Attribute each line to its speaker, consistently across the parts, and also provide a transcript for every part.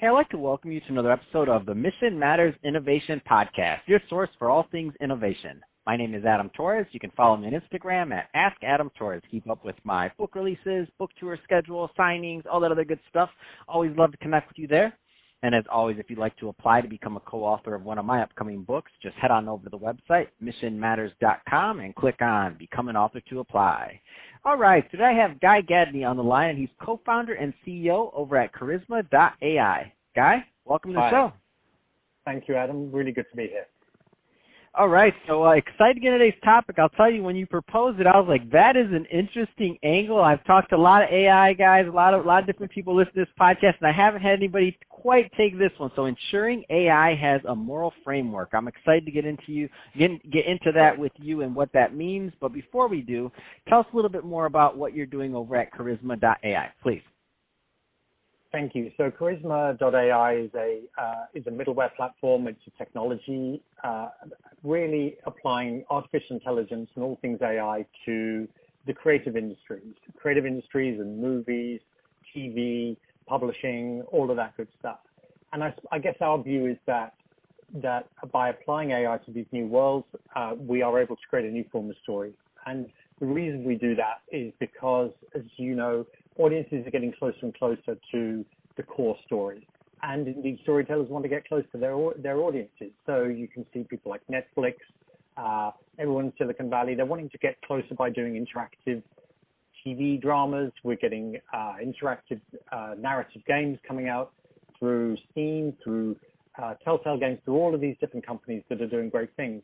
Speaker 1: Hey, I'd like to welcome you to another episode of the Mission Matters Innovation Podcast, your source for all things innovation. My name is Adam Torres. You can follow me on Instagram at AskAdamTorres. Keep up with my book releases, book tour schedule, signings, all that other good stuff. Always love to connect with you there. And as always, if you'd like to apply to become a co-author of one of my upcoming books, just head on over to the website, missionmatters.com, and click on Become an Author to apply. All right, today I have Guy Gadney on the line, and he's co-founder and CEO over at Charisma.ai. Guy, welcome to the show.
Speaker 2: Thank you, Adam. Really good to be here.
Speaker 1: All right, so excited to get into today's topic. I'll tell you, when you proposed it, I was like, that is an interesting angle. I've talked to a lot of AI guys, a lot of different people listen to this podcast, and I haven't had anybody quite take this one. So ensuring AI has a moral framework. I'm excited to get into that with you and what that means. But before we do, tell us a little bit more about what you're doing over at Charisma.ai, please.
Speaker 2: Thank you. So Charisma.ai is a middleware platform. It's a technology really applying artificial intelligence and all things AI to the creative industries and movies, TV, publishing, all of that good stuff. And I guess our view is that by applying AI to these new worlds, we are able to create a new form of story. And the reason we do that is because, as you know, audiences are getting closer and closer to the core story. And indeed, storytellers want to get close to their audiences. So you can see people like Netflix, everyone in Silicon Valley, they're wanting to get closer by doing interactive TV dramas. We're getting interactive narrative games coming out through Steam, through Telltale Games, through all of these different companies that are doing great things.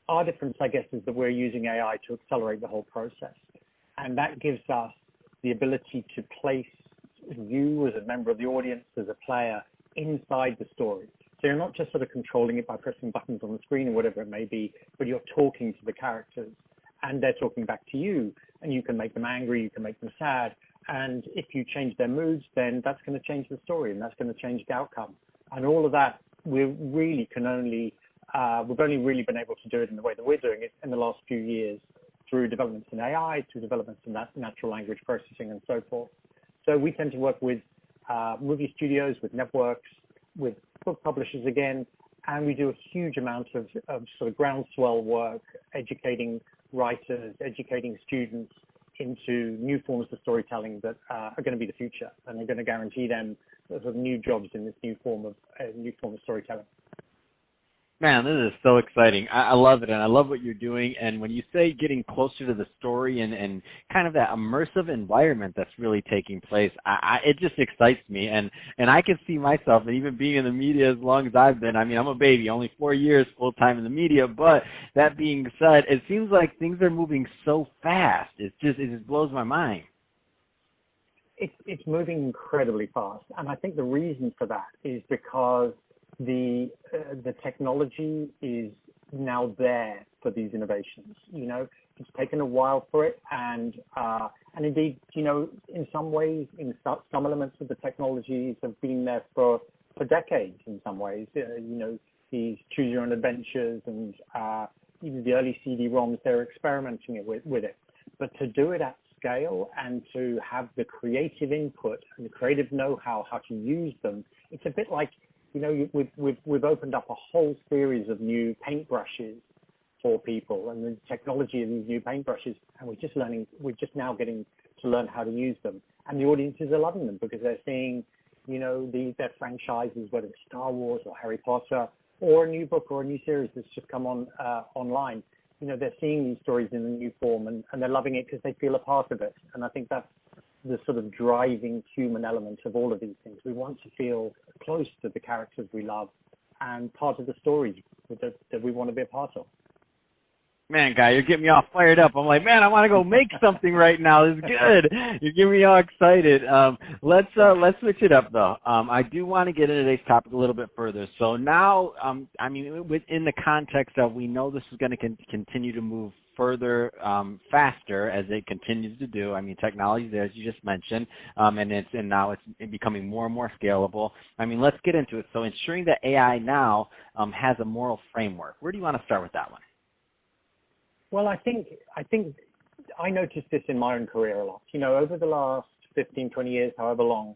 Speaker 2: Our difference, I guess, is that we're using AI to accelerate the whole process. And that gives us the ability to place you as a member of the audience, as a player, inside the story. So you're not just sort of controlling it by pressing buttons on the screen or whatever it may be, but you're talking to the characters and they're talking back to you, and you can make them angry, you can make them sad. And if you change their moods, then that's going to change the story and that's going to change the outcome. And all of that, we've only really been able to do it in the way that we're doing it in the last few years through developments in AI, through developments in natural language processing and so forth. So we tend to work with movie studios, with networks, with book publishers again, and we do a huge amount of sort of groundswell work, educating writers, educating students into new forms of storytelling that are going to be the future, and are going to guarantee them sort of new jobs in this new form of storytelling.
Speaker 1: Man, this is so exciting. I love it, and I love what you're doing. And when you say getting closer to the story and kind of that immersive environment that's really taking place, it just excites me. And I can see myself, and even being in the media as long as I've been, I mean, I'm a baby, only 4 years full-time in the media. But that being said, it seems like things are moving so fast. It just blows my mind.
Speaker 2: It's moving incredibly fast. And I think the reason for that is because the technology is now there for these innovations. You know, it's taken a while for it, and indeed, you know, in some ways, in some elements of the technologies have been there for decades. In some ways, you know, these choose your own adventures and even the early CD-ROMs, they're experimenting with it. But to do it at scale and to have the creative input and the creative know-how how to use them, it's a bit like, you know, we've opened up a whole series of new paintbrushes for people, and the technology of these new paintbrushes, and we're just now getting to learn how to use them. And the audiences are loving them because they're seeing, you know, their franchises, whether it's Star Wars or Harry Potter or a new book or a new series that's just come on online. You know, they're seeing these stories in a new form, and they're loving it because they feel a part of it. And I think that's the sort of driving human element of all of these things. We want to feel close to the characters we love and part of the stories that we want to be a part of.
Speaker 1: Man, Guy, you're getting me all fired up. I'm like, man, I want to go make something right now. This is good. You're getting me all excited. Let's switch it up, though. I do want to get into today's topic a little bit further. So now, I mean, within the context of we know this is going to continue to move further faster as it continues to do. I mean, technology is there, as you just mentioned, and now it's becoming more and more scalable. I mean, let's get into it. So ensuring that AI now has a moral framework. Where do you want to start with that one?
Speaker 2: Well, I think I noticed this in my own career a lot. You know, over the last 15, 20 years, however long,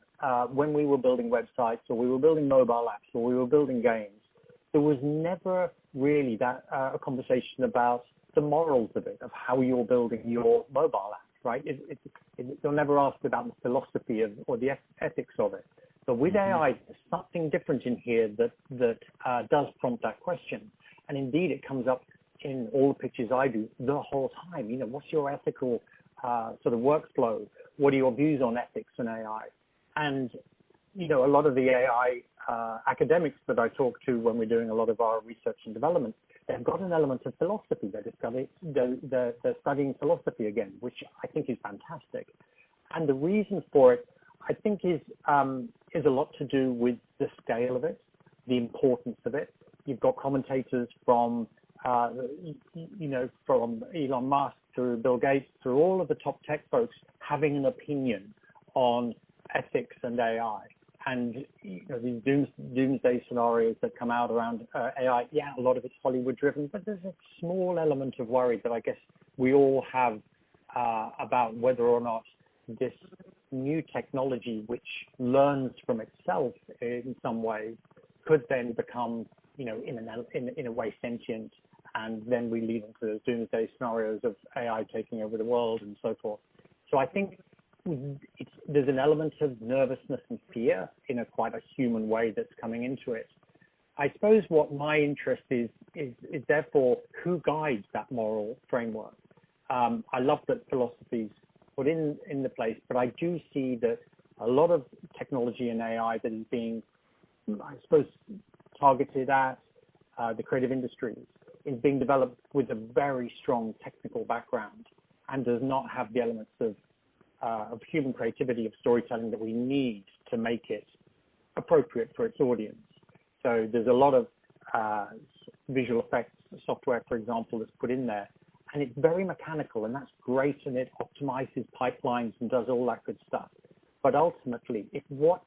Speaker 2: when we were building websites or we were building mobile apps or we were building games, there was never really that a conversation about the morals of it, of how you're building your mobile app, right? They'll never ask about the philosophy of or the ethics of it. But with AI, there's something different in here that does prompt that question. And indeed, it comes up in all the pitches I do the whole time. You know, what's your ethical sort of workflow? What are your views on ethics and AI? And, you know, a lot of the AI academics that I talk to when we're doing a lot of our research and development, they've got an element of philosophy. They're studying philosophy again, which I think is fantastic. And the reason for it, I think, is a lot to do with the scale of it, the importance of it. You've got commentators from, you know, from Elon Musk through Bill Gates, through all of the top tech folks having an opinion on ethics and AI. And, you know, these doomsday scenarios that come out around AI, yeah, a lot of it's Hollywood driven, but there's a small element of worry that I guess we all have about whether or not this new technology, which learns from itself in some ways, could then become, you know, in a way sentient, and then we lead into those doomsday scenarios of AI taking over the world and so forth. So I think there's an element of nervousness and fear in quite a human way that's coming into it. I suppose what my interest is therefore who guides that moral framework. I love that philosophy's put in the place, but I do see that a lot of technology and AI that is being, I suppose, targeted at the creative industries is being developed with a very strong technical background and does not have the elements of human creativity, of storytelling that we need to make it appropriate for its audience. So there's a lot of visual effects software, for example, that's put in there, and it's very mechanical, and that's great, and it optimizes pipelines and does all that good stuff. But ultimately, if what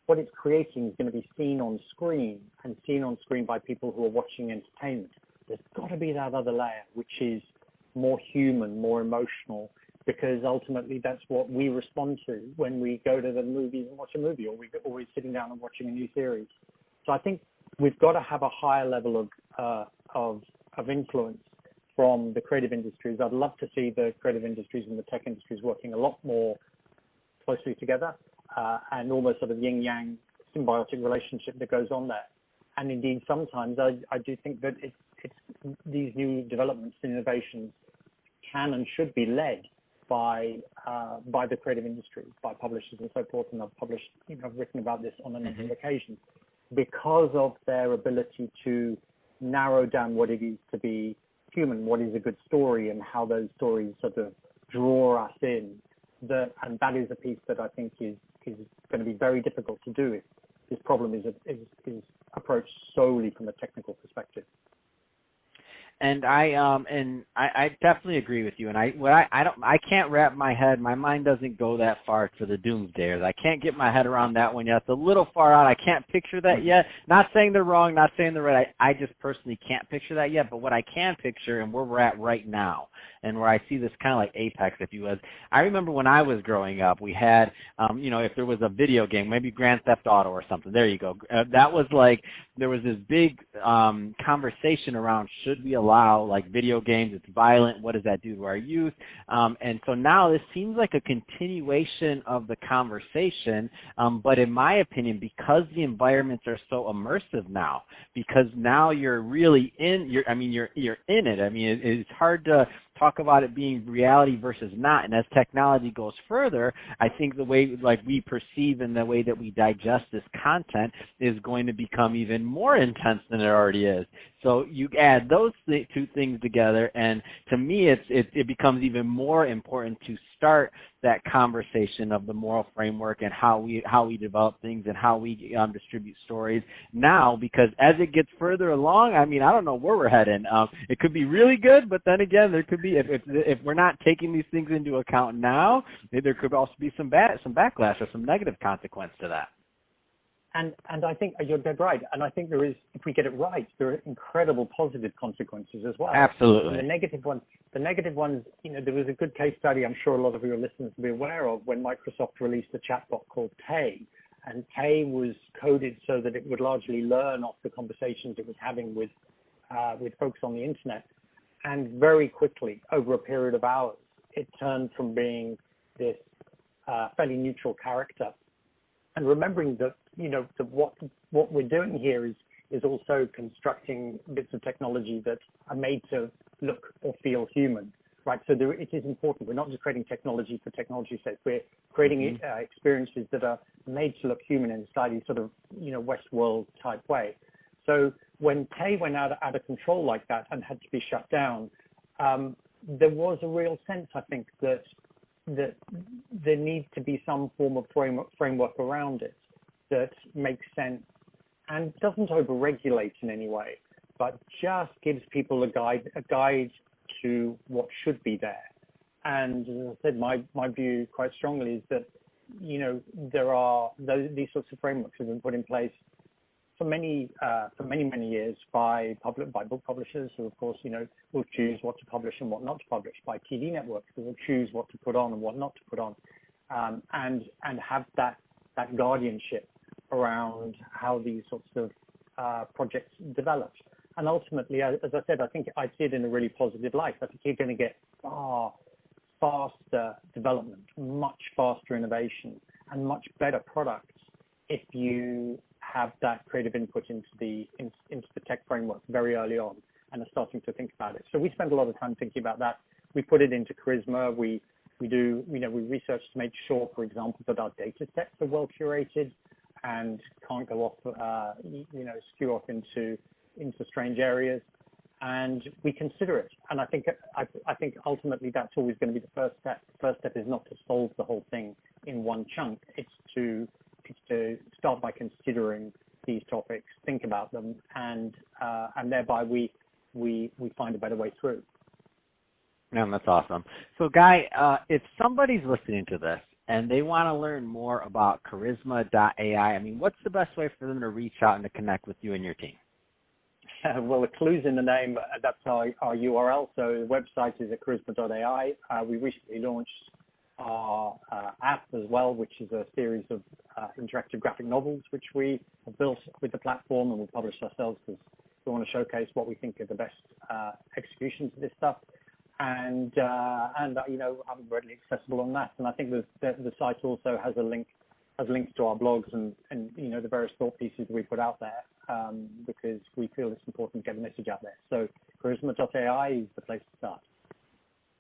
Speaker 2: it's creating is going to be seen on screen and seen on screen by people who are watching entertainment, there's got to be that other layer, which is more human, more emotional, because ultimately that's what we respond to when we go to the movies and watch a movie, or we're sitting down and watching a new series. So I think we've got to have a higher level of influence from the creative industries. I'd love to see the creative industries and the tech industries working a lot more closely together, and almost sort of yin-yang symbiotic relationship that goes on there. And indeed, sometimes I do think that it's these new developments and innovations can and should be led by the creative industry, by publishers and so forth. And I've written about this on a number of occasions, because of their ability to narrow down what it is to be human, what is a good story, and how those stories sort of draw us in. And that is a piece that I think is going to be very difficult to do if this problem is approached solely from a technical perspective.
Speaker 1: And I definitely agree with you. And I can't wrap my mind doesn't go that far to the doomsdayers. I can't get my head around that one yet. It's a little far out. I can't picture that yet. Not saying they're wrong, not saying they're right. I just personally can't picture that yet. But what I can picture, and where we're at right now, and where I see this kind of like apex, if you will, I remember when I was growing up, we had, if there was a video game, maybe Grand Theft Auto or something. There you go. That was like, there was this big conversation around, should we allow like video games? It's violent. What does that do to our youth? And so now this seems like a continuation of the conversation, but in my opinion, because the environments are so immersive now, because now you're really in, you're in it. I mean, it's hard to talk about it being reality versus not. And as technology goes further, I think the way like we perceive and the way that we digest this content is going to become even more intense than it already is. So you add those two things together, and to me, it becomes even more important to start that conversation of the moral framework and how we develop things and how we distribute stories now, because as it gets further along, I mean, I don't know where we're heading. It could be really good, but then again, there could be, if we're not taking these things into account now, there could also be some backlash or some negative consequence to that.
Speaker 2: And I think you're dead right. And I think there is, if we get it right, there are incredible positive consequences as well.
Speaker 1: Absolutely.
Speaker 2: And the negative ones, there was a good case study I'm sure a lot of your listeners will be aware of when Microsoft released a chatbot called Tay, And Tay was coded so that it would largely learn off the conversations it was having with folks on the internet. And very quickly, over a period of hours, it turned from being this fairly neutral character. And remembering that, that what we're doing here is also constructing bits of technology that are made to look or feel human, right? So it is important. We're not just creating technology for technology's sake. We're creating experiences that are made to look human in a slightly sort of, Westworld type way. So when Tay went out of control like that and had to be shut down, there was a real sense, I think, that there needs to be some form of framework around it that makes sense and doesn't overregulate in any way, but just gives people a guide to what should be there. And as I said, my view quite strongly is that, there are these sorts of frameworks have been put in place for many years by book publishers who, of course, will choose what to publish and what not to publish, by TV networks who will choose what to put on and what not to put on, and have that guardianship around how these sorts of projects develop. And ultimately, as I said, I think I see it in a really positive light. I think you're going to get far faster development, much faster innovation, and much better products if you have that creative input into the tech framework very early on and are starting to think about it. So we spend a lot of time thinking about that. We put it into Charisma. We research to make sure, for example, that our data sets are well curated and can't go off, skew off into strange areas. And we consider it. And I think ultimately that's always going to be the first step. The first step is not to solve the whole thing in one chunk. It's to start by considering these topics, think about them, and thereby we find a better way through.
Speaker 1: Man, that's awesome. So, Guy, if somebody's listening to this and they want to learn more about Charisma.ai, what's the best way for them to reach out and to connect with you and your team?
Speaker 2: Well, the clue's in the name. That's our URL. So the website is at Charisma.ai. We recently launched our app as well, which is a series of interactive graphic novels, which we have built with the platform and we published ourselves because we want to showcase what we think are the best executions of this stuff. And I'm readily accessible on that. And I think the site also has links to our blogs and the various thought pieces we put out there, because we feel it's important to get the message out there. So Charisma.ai is the place to start.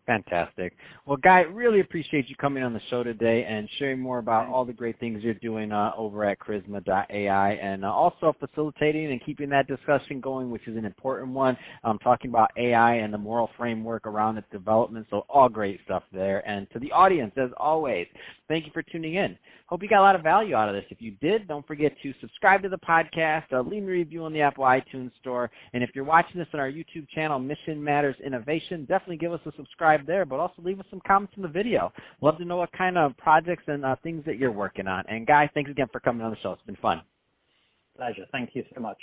Speaker 1: Fantastic. Well, Guy, really appreciate you coming on the show today and sharing more about all the great things you're doing over at Charisma.ai, and also facilitating and keeping that discussion going, which is an important one, talking about AI and the moral framework around its development. So all great stuff there. And to the audience, as always, thank you for tuning in. Hope you got a lot of value out of this. If you did, don't forget to subscribe to the podcast, leave a review on the Apple iTunes Store. And if you're watching this on our YouTube channel, Mission Matters Innovation, definitely give us a subscribe there, but also leave us some comments in the video. Love to know what kind of projects and things that you're working on. And Guy, thanks again for coming on the show. It's been fun.
Speaker 2: Pleasure. Thank you so much.